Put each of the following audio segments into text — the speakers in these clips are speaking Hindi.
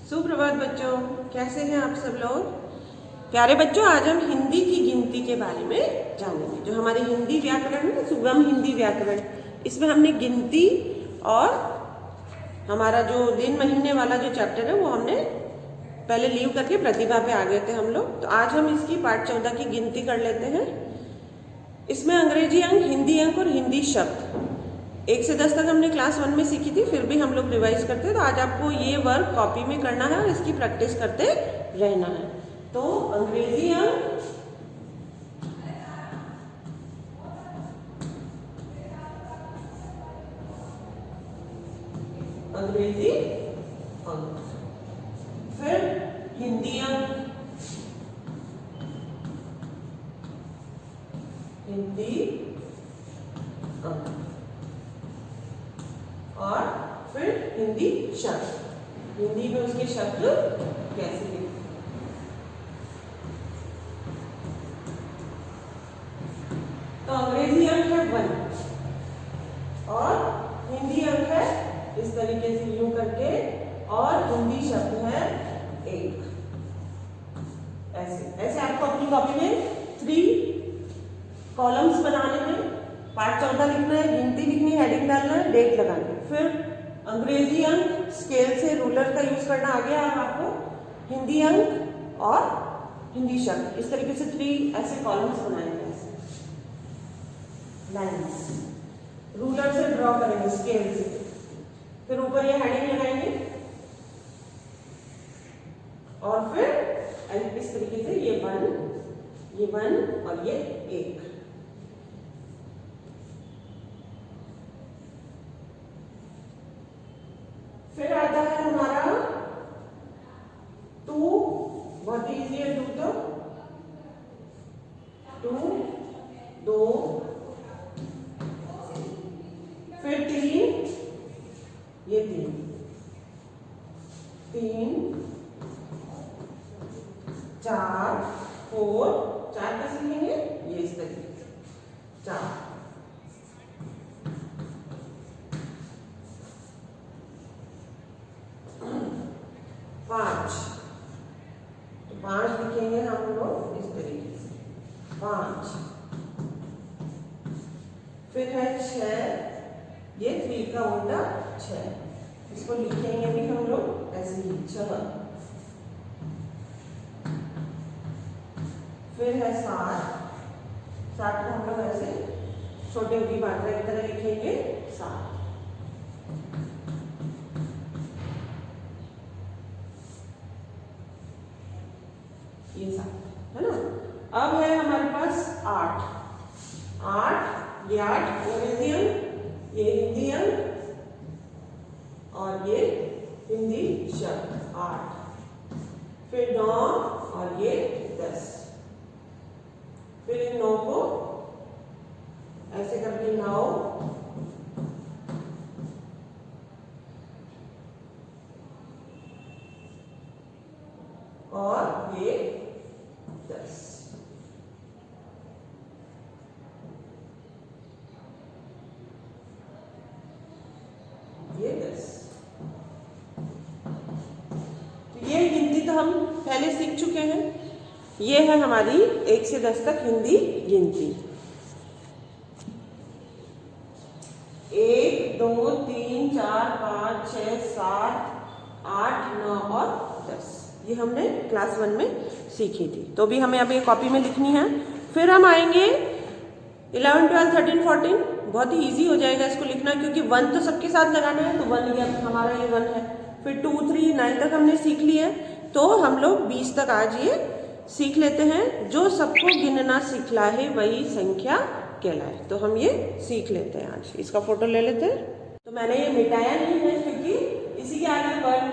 सुप्रभात बच्चों, कैसे हैं आप सब लोग। प्यारे बच्चों, आज हम हिंदी की गिनती के बारे में जानेंगे। जो हमारे हिंदी व्याकरण है, सुगम हिंदी व्याकरण, इसमें हमने गिनती और हमारा जो दिन महीने वाला जो चैप्टर है वो हमने पहले लीव करके प्रतिभा पे आ गए थे हम लोग। तो आज हम इसकी पाठ 14 की गिनती कर लेते हैं। इसमें अंग्रेजी अंक, हिंदी अंक और हिंदी शब्द 1 से 10 तक हमने क्लास 1 में सीखी थी, फिर भी हम लोग रिवाइज करते हैं। तो आज आपको ये वर्क कॉपी में करना है और इसकी प्रैक्टिस करते रहना है। तो अंग्रेजी अंक, अंग्रेजी अंक, फिर हिंदी अंक, हिंदी अंक, और फिर हिंदी शब्द। हिंदी में उसके शब्द कैसे लिखते हैं। तो अंग्रेजी अंक है 1 और हिंदी अंक है इस तरीके से यूं करके, और हिंदी शब्द है 1। ऐसे ऐसे आपको अपनी कॉपी में 3 कॉलम्स बनाने हैं। पाठ 14 लिखना है, गिनती लिखनी है, हेडिंग डालना है, डेट लगानी है। फिर अंग्रेजी अंक, स्केल से रूलर का यूज करना आ गया अब आपको। हिंदी अंक और हिंदी शब्द, इस तरीके से 3 ऐसे कॉलम्स बनाएंगे, ऐसे लाइंस रूलर से ड्रॉ करेंगे, स्केल से। फिर ऊपर ये हेडिंग लगाएंगे और फिर इस तरीके से ये 1 और ये 1। फिर आता है हमारा 2, बहुत ईजी है 2 तो 2, फिर 3, ये 3, 4, 4 कैसे लिखेंगे, ये इस तरीके से 4, 5, तो 5 लिखेंगे हम लोग इस तरीके से 5। फिर है 6, ये 3 का उल्टा 6, इसको लिखेंगे भी हम लोग ऐसे ही 6। फिर है 7 को हम लोग ऐसे छोटे की मात्रा की तरह लिखेंगे 7। ये 7 है ना। अब है हमारे पास 8, ये 8 अंग्रेजी अंक, ये हिंदी अंक और ये हिंदी शब्द 8। फिर 9 और ये 10। फिर इन 9 को ऐसे करके 9 और ये 10। ये 10। तो ये गिनती तो हम पहले सीख चुके हैं। ये है हमारी 1 से 10 तक हिंदी गिनती। 1 2 3 4 5 6 7 8 9 और 10, ये हमने क्लास 1 में सीखी थी। तो भी हमें अभी कॉपी में लिखनी है। फिर हम आएंगे 11 12 13 14, बहुत ही ईजी हो जाएगा इसको लिखना, क्योंकि 1 तो सबके साथ लगाना है। तो 1 ये हमारा ये 1 है। फिर 2 3 9 तक हमने सीख लिया है। तो हम लोग 20 तक आज ये सीख लेते हैं। जो सबको गिनना सिखलाए वही संख्या कहलाए। तो हम ये सीख लेते हैं आज। इसका फोटो ले लेते हैं। तो मैंने ये मिटाया नहीं है, क्योंकि इसी के आगे 1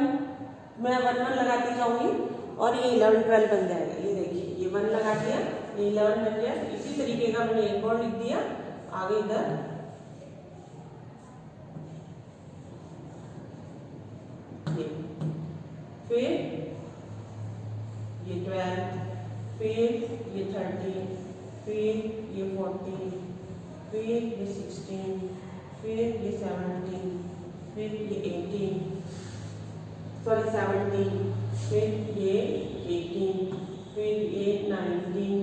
मैं 1 1 लगाती जाऊंगी और ये 11 12 बन जाएगा। ये देखिए, ये 1 लगा दिया, ये 11 बन गया। इसी तरीके का मैंने एक और लिख दिया आगे इधर। ये फिर ये 12, फिर ये 13, फिर ये 14, फिर ये 16, फिर ये 17, फिर ये 18, सॉरी 17, फिर ये 18, फिर ये 19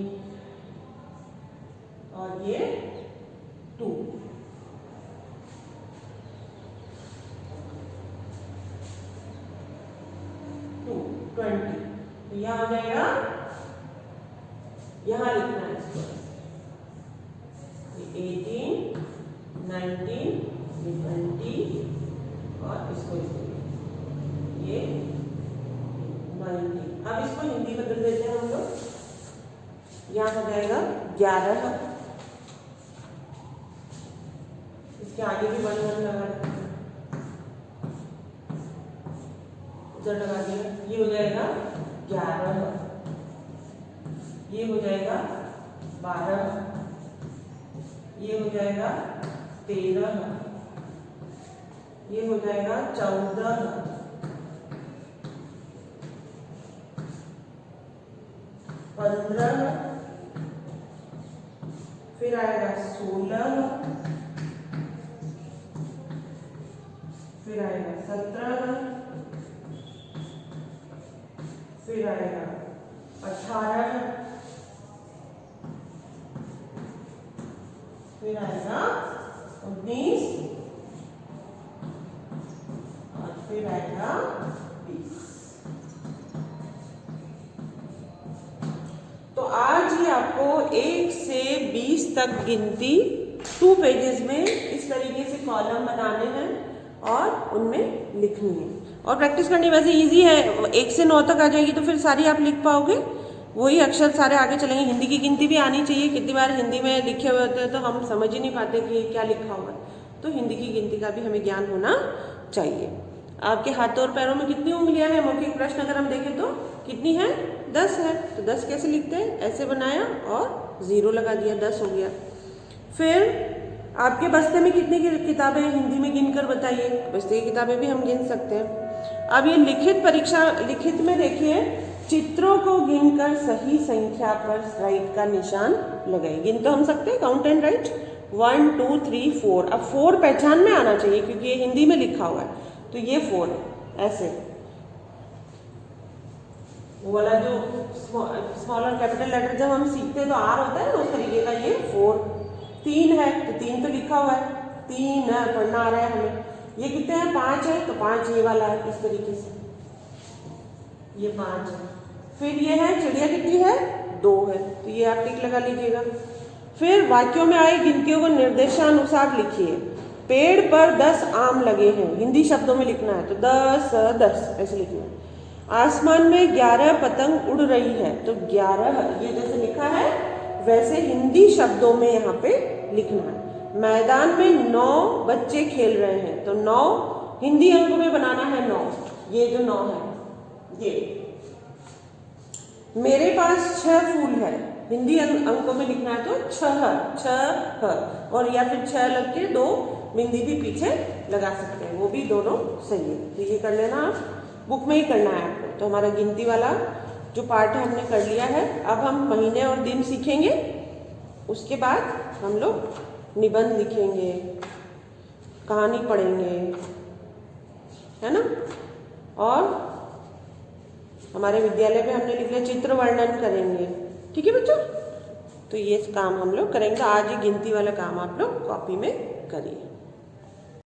और ये 2, 20। तो यह हो जाएगा, यहां लिखना है इसको 18, 19, 20 और इसको ये 19। अब इसको हिंदी में कर देते हैं हम लोग। यहाँ हो जाएगा 11, इसके आगे भी 1 1 लगा देते हैं, उधर लगा दिया। ये हो जाएगा 11, ये हो जाएगा 12, ये हो जाएगा 13, ये हो जाएगा 14, 15, फिर आएगा 16, फिर आएगा 17, फिर आएगा 18, फिर आएगा 19 और फिर आएगा 20। तो आज ही आपको 1 से 20 तक गिनती 2 पेजेस में इस तरीके से कॉलम बनाने हैं और उनमें लिखनी है। और प्रैक्टिस करनी वैसे इजी है, 1 से 9 तक आ जाएगी तो फिर सारी आप लिख पाओगे, वही अक्षर सारे आगे चलेंगे। हिंदी की गिनती भी आनी चाहिए, कितनी बार हिंदी में लिखे हुए होते हैं तो हम समझ ही नहीं पाते कि क्या लिखा हुआ है, तो हिंदी की गिनती का भी हमें ज्ञान होना चाहिए। आपके हाथों और पैरों में कितनी उंगलियां हैं? मौखिक प्रश्न अगर हम देखें तो कितनी है? 10 है। तो 10 कैसे लिखते हैं? ऐसे बनाया और 0 लगा दिया, 10 हो गया। फिर आपके बस्ते में कितनी किताबें हैं? हिंदी में गिनकर बताइए। बस्ते की किताबें भी हम गिन सकते हैं। अब ये लिखित परीक्षा, लिखित में देखिए, चित्रों को गिनकर सही संख्या पर राइट का निशान लगाइए। गिन तो हम सकते हैं, काउंट एंड राइट, 1 2 3 4। अब 4 पहचान में आना चाहिए क्योंकि ये हिंदी में लिखा हुआ है, तो ये 4 है। ऐसे वो वाला जो स्मॉल और कैपिटल लेटर जब हम सीखते हैं तो आर होता है ना, उस तरीके का ये 4। 3 है तो 3 तो लिखा हुआ है, 3 है, पढ़ना आ रहा है हमें। ये कितने हैं? 5 है तो 5 ये वाला है, इस तरीके से ये 5 है। फिर ये है चिड़िया कितनी है? 2 है, तो ये आप टिक लगा लीजिएगा। फिर वाक्यों में आई गिनतियों को निर्देशानुसार लिखिए। पेड़ पर 10 आम लगे हैं, हिंदी शब्दों में लिखना है तो 10 10 ऐसे लिखना है। आसमान में 11 पतंग उड़ रही है, तो 11 ये जैसे लिखा है वैसे हिंदी शब्दों में यहाँ पे लिखना है। मैदान में 9 बच्चे खेल रहे हैं, तो 9 हिंदी अंकों में बनाना है 9, ये जो 9 है ये। मेरे पास 6 फूल है, हिंदी अंकों में लिखना है तो 6 और या फिर 6 लग के 2 बिंदी भी पीछे लगा सकते हैं, वो भी दोनों सही है। तो ये कर लेना, आप बुक में ही करना है आपको। तो हमारा गिनती वाला जो पार्ट है हमने कर लिया है। अब हम महीने और दिन सीखेंगे, उसके बाद हम लोग निबंध लिखेंगे, कहानी पढ़ेंगे, है ना। और हमारे विद्यालय में हमने लिख लिया चित्र वर्णन करेंगे, ठीक है बच्चों। तो ये काम हम लोग करेंगे। आज ये गिनती वाला काम आप लोग कॉपी में करिए।